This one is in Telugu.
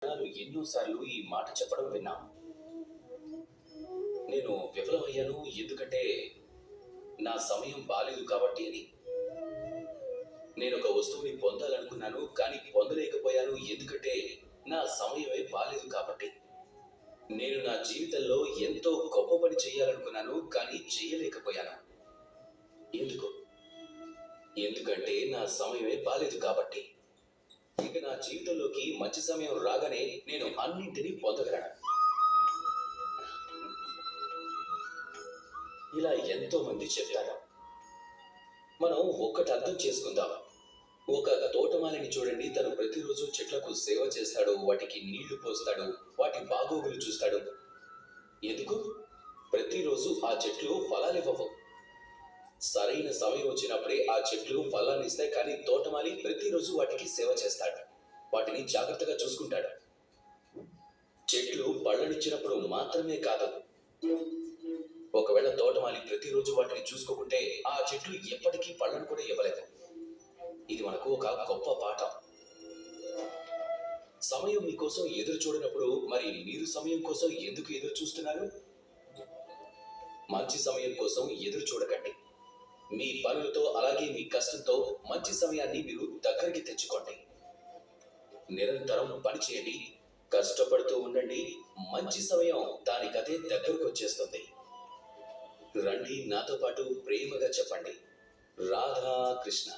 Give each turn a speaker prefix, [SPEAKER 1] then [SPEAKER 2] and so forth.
[SPEAKER 1] జనాలు ఎన్నోసార్లు ఈ మాట చెప్పడం విన్నాం. నేను విఫలమయ్యాను ఎందుకంటే నా సమయం బాలేదు కాబట్టి అని. నేను ఒక వస్తువుని పొందాలనుకున్నాను కానీ పొందలేకపోయాను ఎందుకంటే నా సమయమే బాలేదు కాబట్టి. నేను నా జీవితంలో ఎంతో గొప్ప పని చేయాలనుకున్నాను కానీ చేయలేకపోయాను. ఎందుకు? ఎందుకంటే నా సమయమే బాలేదు కాబట్టి. ఇక నా జీవితంలోకి మంచి సమయం రాగానే నేను అన్నింటినీ పొందగలను. ఇలా ఎంతో మంది చెప్తారు. మనం ఒక్కటి అర్థం చేసుకుందాం. ఒక తోటమాలిని చూడండి, తను ప్రతిరోజు చెట్లకు సేవ చేస్తాడు, వాటికి నీళ్లు పోస్తాడు, వాటి బాగోగులు చూస్తాడు. ఎందుకు? ప్రతిరోజు ఆ చెట్లు ఫలాలివ్వవు. సరైన సమయం వచ్చినప్పుడే ఆ చెట్లు ఫలాన్ని ఇస్తాయి. కానీ తోటమాలి ప్రతిరోజు వాటికి సేవ చేస్తాడు, వాటిని జాగ్రత్తగా చూసుకుంటాడు. చెట్లు పళ్ళనిచ్చినప్పుడు మాత్రమే కాదు, ఒకవేళ తోటమాలి ప్రతిరోజు వాటిని చూసుకోకుంటే ఆ చెట్లు ఎప్పటికీ పళ్ళను కూడా ఇవ్వలేదు. ఇది మనకు ఒక గొప్ప పాఠం. సమయం మీకోసం ఎదురు చూడనప్పుడు మరి మీరు సమయం కోసం ఎందుకు ఎదురు చూస్తున్నారు? మంచి సమయం కోసం ఎదురు చూడకండి. మీ పనులతో అలాగే మీ కష్టంతో మంచి సమయాన్ని మీరు దగ్గరికి తెచ్చుకోండి. నిరంతరం పని చేయండి, కష్టపడుతూ ఉండండి. మంచి సమయం దానికదే దగ్గరకు వచ్చేస్తుంది. రండి, నాతో పాటు ప్రేమగా చెప్పండి, రాధా కృష్ణ.